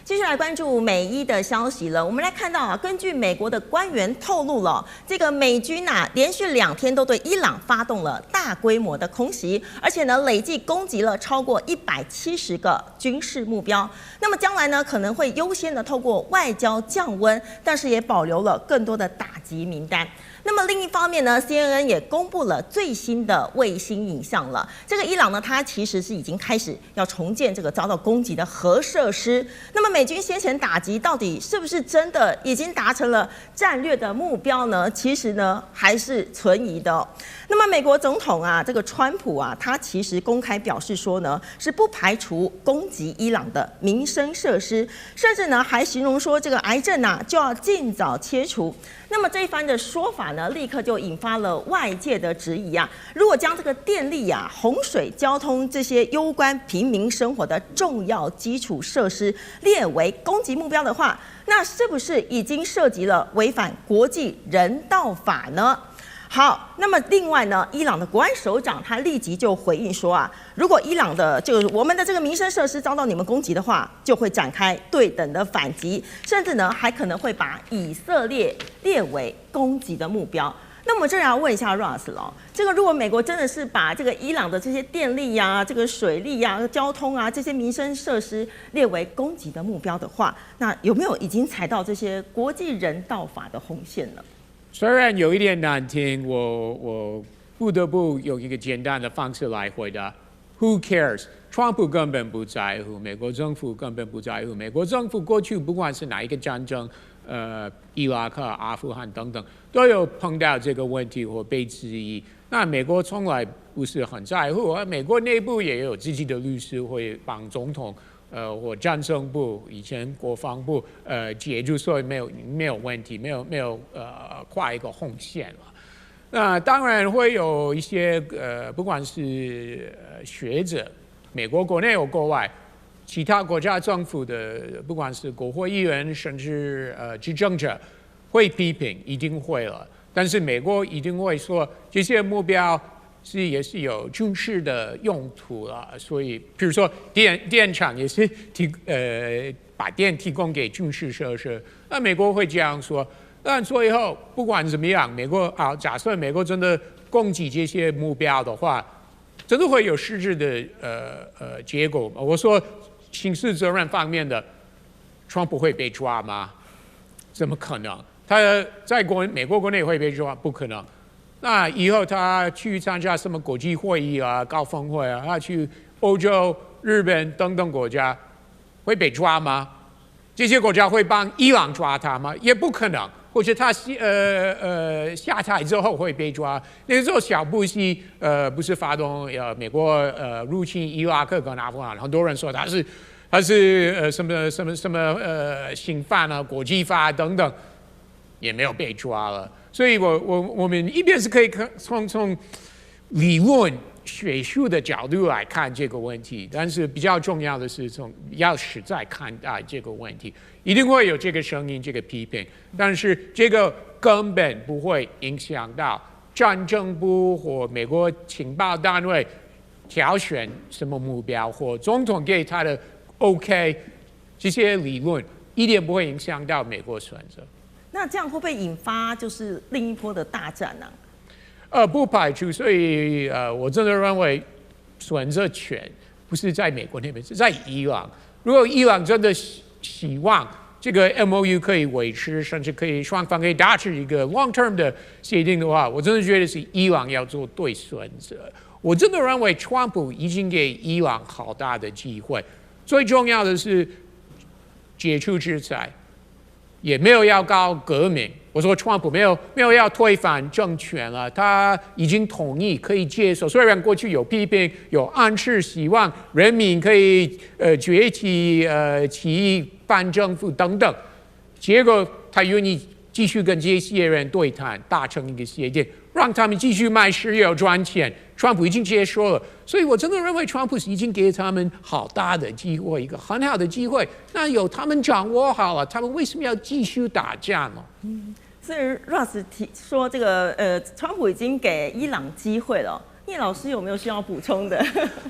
继续来关注美伊的消息了。我们来看到啊，根据美国的官员透露了，这个美军啊连续2天都对伊朗发动了大规模的空袭，而且呢累计攻击了超过170个军事目标。那么将来呢可能会优先的透过外交降温，但是也保留了更多的打击名单。那么另一方面呢 ，CNN 也公布了最新的卫星影像了。这个伊朗呢，它其实是已经开始要重建这个遭到攻击的核设施。那么美军先前打击到底是不是真的已经达成了战略的目标呢？其实呢还是存疑的哦。那么美国总统啊，这个川普啊，他其实公开表示说呢，是不排除攻击伊朗的民生设施，甚至呢还形容说这个癌症啊就要尽早切除。那么这一番的说法呢，立刻就引发了外界的质疑啊。如果将这个电力啊、洪水、交通这些攸关平民生活的重要基础设施列为攻击目标的话，那是不是已经涉及了违反国际人道法呢？好，那么另外呢，伊朗的国安首长他立即就回应说啊，如果伊朗的我们的这个民生设施遭到你们攻击的话，就会展开对等的反击，甚至呢还可能会把以色列列为攻击的目标。那么这要问一下 Ross 了，这个如果美国真的是把这个伊朗的这些电力呀、这个水利呀、交通啊这些民生设施列为攻击的目标的话，那有没有已经踩到这些国际人道法的红线呢？虽然有一点难听，我不得不用一个简单的方式来回答 ：Who cares？ 川普根本不在乎，美国政府根本不在乎。美国政府过去不管是哪一个战争，伊拉克、阿富汗等等，都有碰到这个问题或被质疑。那美国从来不是很在乎，而美国内部也有自己的律师会帮总统。或战争部以前国防部解决，所以没有问题，没有跨一个红线了。那当然会有一些不管是学者，美国国内或国外，其他国家政府的，不管是国会议员甚至执政者，会批评，一定会了。但是美国一定会说这些目标。也是有军事的用途了，所以比如说电厂也是把电提供给军事设施，那美国会这样说。但最后不管怎么样，假设美国真的攻击这些目标的话，真的会有实质的结果吗？我说刑事责任方面的，川普会被抓吗？怎么可能？他在美国国内会被抓？不可能。那以后他去参加什么国际会议啊、高峰会啊，他去欧洲、日本等等国家，会被抓吗？这些国家会帮伊朗抓他吗？也不可能。或者他下台之后会被抓。那个时候小布希不是发动美国入侵伊拉克跟阿富汗，很多人说他是什么刑犯啊、国际法等等，也没有被抓了。所以我们一边是可以从理论学术的角度来看这个问题，但是比较重要的是要实在看待这个问题，一定会有这个声音、这个批评，但是这个根本不会影响到战争部或美国情报单位挑选什么目标，或总统给他的 OK， 这些理论一点不会影响到美国选择。那这样会不会引发就是另一波的大战呢？不排除，所以我真的认为选择权不是在美国那边，是在伊朗。如果伊朗真的希望这个 MOU 可以维持，甚至双方可以达成一个 long term 的协定的话，我真的觉得是伊朗要做对选择。我真的认为川普已经给伊朗好大的机会，最重要的是解除制裁。也没有要搞革命，我说川普没有要推翻政权了，他已经同意可以接受。虽然过去有批评，有暗示希望人民可以崛起、起义、反政府等等，结果他愿意继续跟这些人对谈，达成一个协定，让他们继续卖石油赚钱。川普已经接受了，所以我真的认为川普已经给他们好大的机会，一个很好的机会。那有他们掌握好了，他们为什么要继续打仗呢？所以 Ross 说这个川普已经给伊朗机会了。聂老师有没有需要补充的？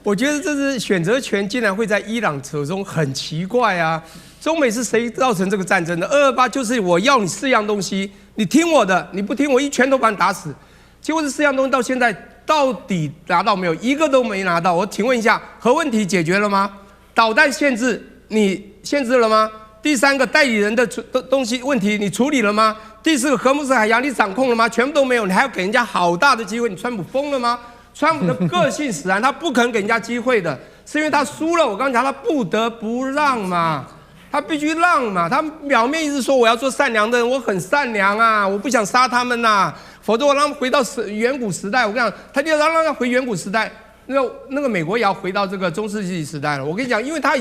我觉得这是选择权竟然会在伊朗手中，很奇怪啊！中美是谁造成这个战争的？228就是我要你4样东西，你听我的，你不听我一拳头把你打死。结果这4样东西到现在到底拿到没有？一个都没拿到。我请问一下，核问题解决了吗？导弹限制你限制了吗？第3个代理人的东西问题你处理了吗？第4个荷姆斯海峡你掌控了吗？全部都没有，你还要给人家好大的机会，你川普疯了吗？川普的个性使然，他不肯给人家机会的，是因为他输了。我刚讲他不得不让嘛，他必须让嘛。他表面一直说我要做善良的人，我很善良啊，我不想杀他们呐，否则我让他们回到远古时代。我跟你讲，他就让他回远古时代，那个美国也要回到这个中世纪时代了。我跟你讲，因为他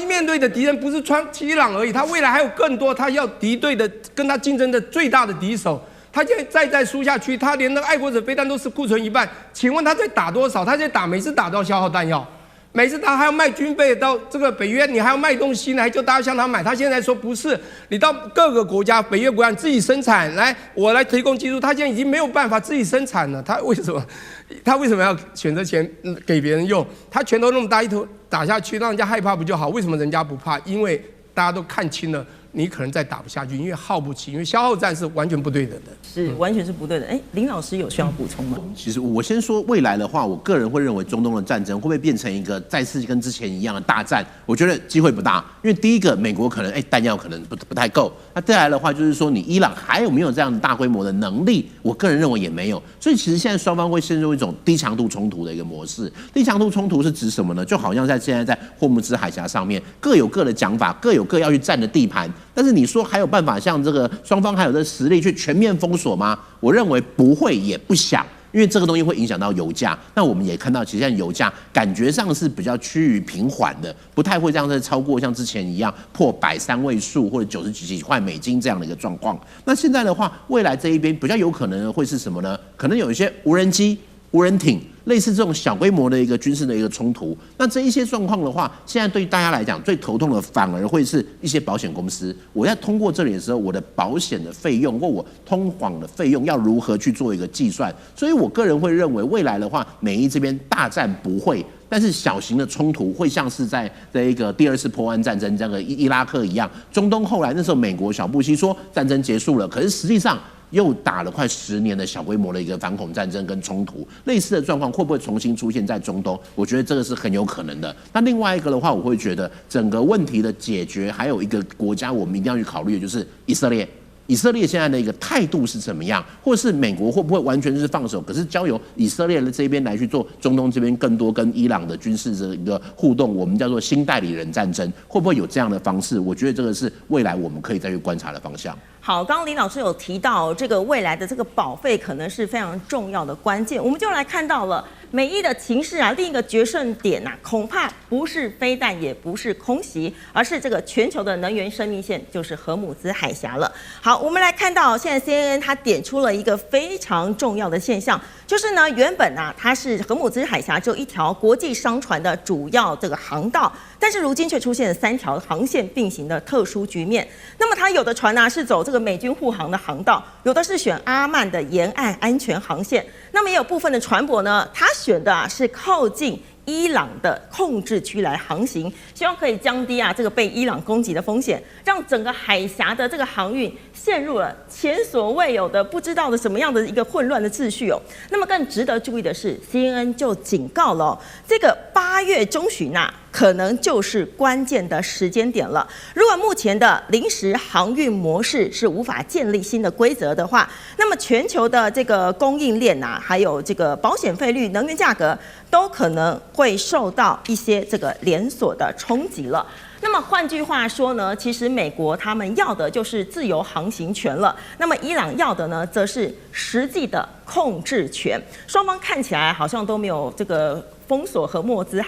面对的敌人不是伊朗而已，他未来还有更多他要敌对的跟他竞争的最大的敌手。他现在再输下去，他连那个爱国者飞弹都是库存一半。请问他在打多少？他在打每次打都要消耗弹药，每次他还要卖军备到这个北约，你还要卖东西呢，还叫大家向他买。他现在说不是，你到各个国家，北约国家自己生产，来我来提供技术。他现在已经没有办法自己生产了，他为什么要选择权给别人用？他拳头那么大，一头打下去，让人家害怕不就好？为什么人家不怕？因为大家都看清了。你可能再打不下去，因为耗不起，因为消耗战是完全不对等的，是完全是不对的。林老师有需要补充吗？其实我先说未来的话，我个人会认为中东的战争会不会变成一个再次跟之前一样的大战？我觉得机会不大，因为第一个美国可能弹药可能不太够，那再来的话就是说你伊朗还有没有这样大规模的能力？我个人认为也没有，所以其实现在双方会陷入一种低强度冲突的一个模式。低强度冲突是指什么呢？就好像现在在霍姆兹海峡上面各有各的讲法，各有各要去占的地盘。但是你说还有办法像这个双方还有这实力去全面封锁吗？我认为不会，也不想，因为这个东西会影响到油价。那我们也看到，其实现在油价感觉上是比较趋于平缓的，不太会这样子超过像之前一样破100-3位数或者90几块美金这样的一个状况。那现在的话，未来这一边比较有可能会是什么呢？可能有一些无人机、无人艇。类似这种小规模的一个军事的一个冲突，那这一些状况的话，现在对于大家来讲最头痛的反而会是一些保险公司。我在通过这里的时候，我的保险的费用或我通往的费用要如何去做一个计算？所以我个人会认为，未来的话，美伊这边大战不会，但是小型的冲突会像是在一个第2次波湾战争这个伊拉克一样，中东后来那时候美国小布希说战争结束了，可是实际上。又打了快10年的小规模的一个反恐战争跟冲突，类似的状况会不会重新出现在中东？我觉得这个是很有可能的。那另外一个的话，我会觉得整个问题的解决，还有一个国家我们一定要去考虑的就是以色列。以色列现在的一个态度是怎么样，或是美国会不会完全是放手，可是交由以色列的这边来去做中东这边更多跟伊朗的军事的一个互动，我们叫做新代理人战争，会不会有这样的方式？我觉得这个是未来我们可以再去观察的方向。好，刚刚林老师有提到这个未来的这个保费可能是非常重要的关键，我们就来看到了美伊的情势啊，另一个决胜点啊，恐怕不是飞弹，也不是空袭，而是这个全球的能源生命线，就是荷姆兹海峡了。好，我们来看到现在 CNN 它点出了一个非常重要的现象，就是呢，原本啊它是荷姆兹海峡只有一条国际商船的主要这个航道，但是如今却出现了3条航线并行的特殊局面。那么它有的船啊是走这个美军护航的航道，有的是选阿曼的沿岸安全航线，那么也有部分的船舶呢，它选的是靠近伊朗的控制区来航行，希望可以降低这个被伊朗攻击的风险，让整个海峡的这个航运陷入了前所未有的不知道的什么样的一个混乱的秩序哦。那么更值得注意的是 ，CNN 就警告了这个8月中旬可能就是关键的时间点了。如果目前的临时航运模式是无法建立新的规则的话，那么全球的这个供应链还有这个保险费率、能源价格都可能会受到一些这个连锁的冲击了。那么换句话说呢，其实美国他们要的就是自由航行权了，那么伊朗要的呢，则是实际的控制权。双方看起来好像都没有这个封锁荷姆兹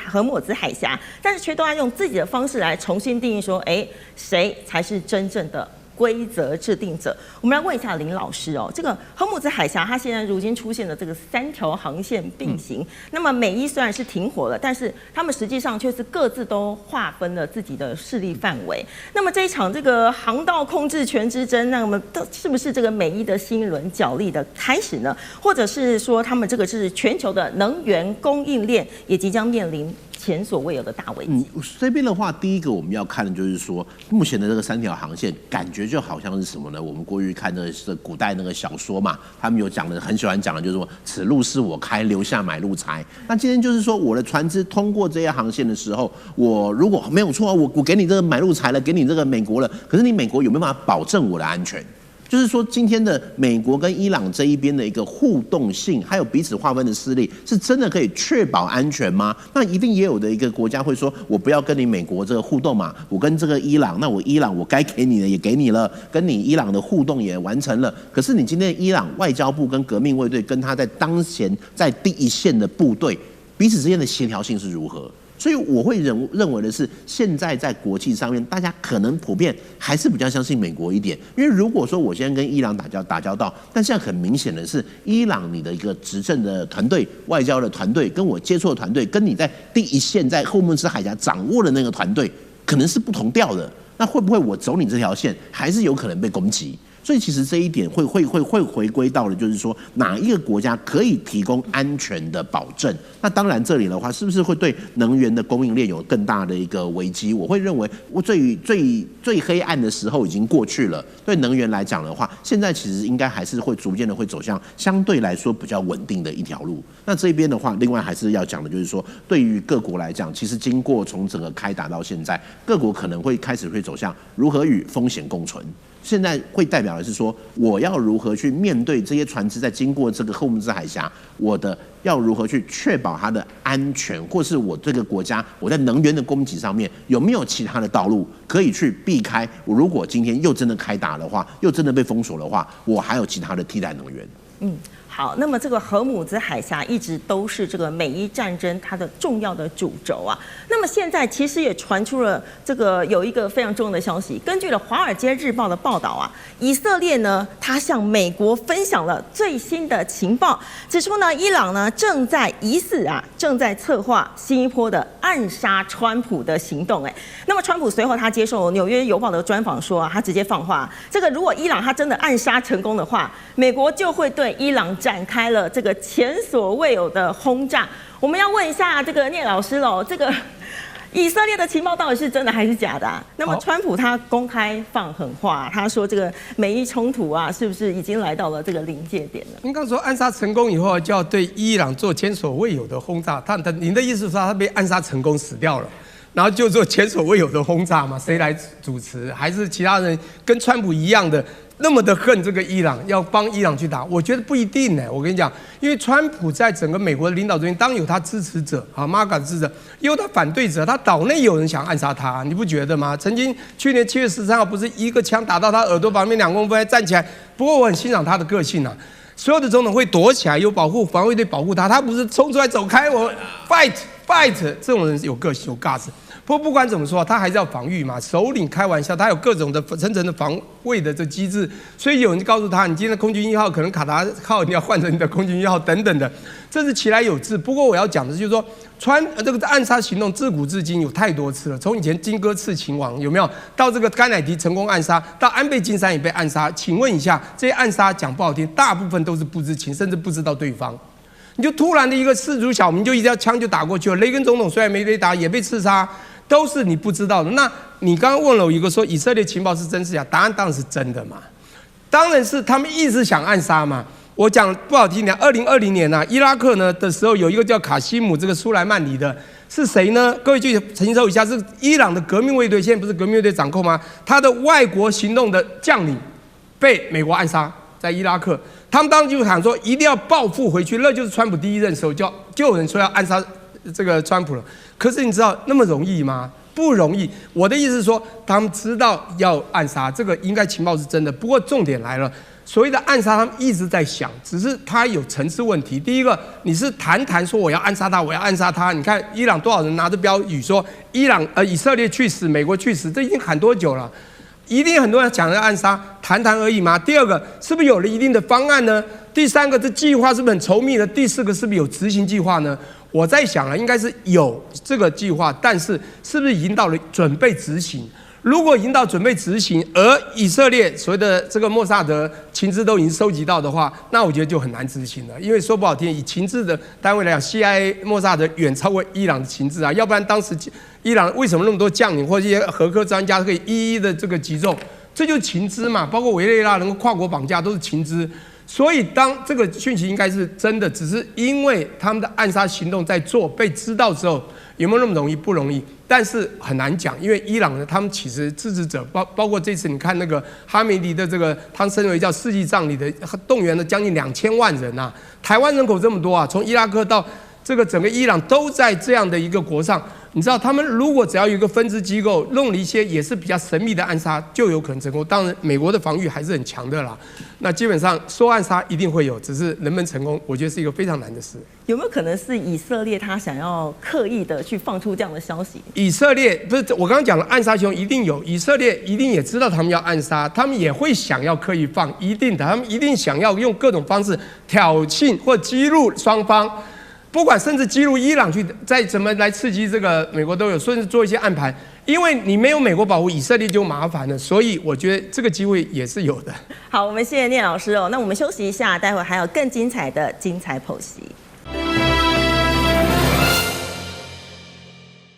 海峡，但是却都要用自己的方式来重新定义说，谁才是真正的规则制定者。我们来问一下林老师哦，这个荷姆兹海峡它现在如今出现了这个3条航线并行，那么美伊虽然是停火了，但是他们实际上却是各自都划分了自己的势力范围。那么这一场这个航道控制权之争，那么是不是这个美伊的新一轮角力的开始呢？或者是说他们这个是全球的能源供应链也即将面临前所未有的大危机？这边的话，第一个我们要看的就是说，目前的这个3条航线，感觉就好像是什么呢？我们过去看的是古代那个小说嘛，他们有讲的，很喜欢讲的，就是说此路是我开，留下买路财。那今天就是说，我的船只通过这些航线的时候，我如果没有错，我给你这个买路财了，给你这个美国了，可是你美国有没有办法保证我的安全？就是说，今天的美国跟伊朗这一边的一个互动性，还有彼此划分的势力，是真的可以确保安全吗？那一定也有的一个国家会说，我不要跟你美国这个互动嘛，我跟这个伊朗，那我伊朗我该给你的也给你了，跟你伊朗的互动也完成了。可是你今天伊朗外交部跟革命卫队跟他在当前在第一线的部队，彼此之间的协调性是如何？所以我会认为的是，现在在国际上面，大家可能普遍还是比较相信美国一点。因为如果说我现在跟伊朗打交道，但现在很明显的是，伊朗你的一个执政的团队、外交的团队，跟我接触的团队，跟你在第一线在荷姆斯海峡掌握的那个团队，可能是不同调的。那会不会我走你这条线，还是有可能被攻击？所以其实这一点会回归到的，就是说哪一个国家可以提供安全的保证？那当然这里的话，是不是会对能源的供应链有更大的一个危机？我会认为，最黑暗的时候已经过去了。对能源来讲的话，现在其实应该还是会逐渐的会走向相对来说比较稳定的一条路。那这边的话，另外还是要讲的就是说，对于各国来讲，其实经过从整个开打到现在，各国可能会开始会走向如何与风险共存。现在会代表的是说，我要如何去面对这些船只在经过这个荷姆兹海峡，我的要如何去确保它的安全，或是我这个国家我在能源的供给上面有没有其他的道路可以去避开？我如果今天又真的开打的话，又真的被封锁的话，我还有其他的替代能源。好，那么这个荷姆兹海峡一直都是这个美伊战争它的重要的主轴啊。那么现在其实也传出了这个有一个非常重要的消息，根据了《华尔街日报》的报道啊，以色列呢，它向美国分享了最新的情报，指出呢，伊朗呢正在策划新一波的暗杀川普的行动。那么川普随后他接受《纽约邮报》的专访说啊，他直接放话，这个如果伊朗他真的暗杀成功的话，美国就会对伊朗展开了这个前所未有的轰炸。我们要问一下这个聂老师喽，这个以色列的情报到底是真的还是假的啊？那么川普他公开放狠话，他说这个美伊冲突啊，是不是已经来到了这个临界点了？您刚说暗杀成功以后就要对伊朗做前所未有的轰炸，您的意思是说他被暗杀成功死掉了，然后就做前所未有的轰炸吗？谁来主持？还是其他人跟川普一样的？那么的恨这个伊朗，要帮伊朗去打，我觉得不一定呢。我跟你讲，因为川普在整个美国的领导中间，当有他支持者啊，MAGA支持者，也有他反对者，他岛内有人想暗杀他，你不觉得吗？曾经去年7月13号，不是一个枪打到他耳朵旁边2公分，还站起来。不过我很欣赏他的个性啊，所有的总统会躲起来，有防卫队保护他，他不是冲出来走开，我 fight， 这种人有个性有 guts。不过不管怎么说，他还是要防御嘛。首领开玩笑，他有各种的层层的防卫的这机制，所以有人就告诉他，你今天的空军1号可能卡达号你要换成你的空军1号等等的，这是其来有自。不过我要讲的就是说，这个暗杀行动自古至今有太多次了，从以前金戈刺秦王有没有，到这个甘乃迪成功暗杀，到安倍晋三也被暗杀。请问一下，这些暗杀讲不好听，大部分都是不知情，甚至不知道对方。你就突然的一个士卒小民，就一条枪就打过去了。雷根总统虽然没雷达，也被刺杀。都是你不知道的。那你刚刚问了我一个说以色列情报是真是假？答案当然是真的嘛，当然是他们一直想暗杀嘛。我讲不好听点，2020年伊拉克呢的时候有一个叫卡西姆这个苏莱曼尼的，是谁呢？各位去承受一下，是伊朗的革命卫队，现在不是革命卫队掌控吗？他的外国行动的将领被美国暗杀在伊拉克，他们当时就想说一定要报复回去，那就是川普第一任时候就有人说要暗杀这个川普了。可是你知道那么容易吗？不容易。我的意思是说，他们知道要暗杀，这个应该情报是真的。不过重点来了，所谓的暗杀，他们一直在想，只是他有层次问题。第一个，你是谈说我要暗杀他，我要暗杀他。你看伊朗多少人拿着标语说以色列去死，美国去死，这已经喊多久了？一定很多人讲的暗杀，谈谈而已吗？第二个，是不是有了一定的方案呢？第三个，这计划是不是很稠密的？第四个，是不是有执行计划呢？我在想了，应该是有这个计划，但是是不是已经到了准备执行？如果已经到准备执行，而以色列所谓的这个莫萨德情资都已经收集到的话，那我觉得就很难执行了。因为说不好听，以情资的单位来讲 ，CIA 莫萨德远超过伊朗的情资啊，要不然当时伊朗为什么那么多将领或者一些核科专家可以一一的这个集中？这就是情资嘛，包括委内瑞拉能够跨国绑架都是情资。所以，当这个讯息应该是真的，只是因为他们的暗杀行动在做，被知道之后，有没有那么容易？不容易，但是很难讲，因为伊朗呢，他们其实支持者包括这次你看那个哈梅迪的这个，他称为叫世纪葬礼的，动员了将近2000万人啊，台湾人口这么多啊，从伊拉克到这个整个伊朗都在这样的一个国上。你知道，他们如果只要有一个分支机构弄了一些也是比较神秘的暗杀，就有可能成功。当然，美国的防御还是很强的啦。那基本上说暗杀一定会有，只是能不能成功，我觉得是一个非常难的事。有没有可能是以色列他想要刻意的去放出这样的消息？以色列不是我刚刚讲了，暗杀行动一定有，以色列一定也知道他们要暗杀，他们也会想要刻意放，一定的，他们一定想要用各种方式挑衅或激怒双方。不管甚至激怒伊朗去，再怎么来刺激这个美国都有，甚至做一些暗盘，因为你没有美国保护，以色列就麻烦了，所以我觉得这个机会也是有的。好，我们谢谢聂老师哦，那我们休息一下，待会还有更精彩的精彩剖析。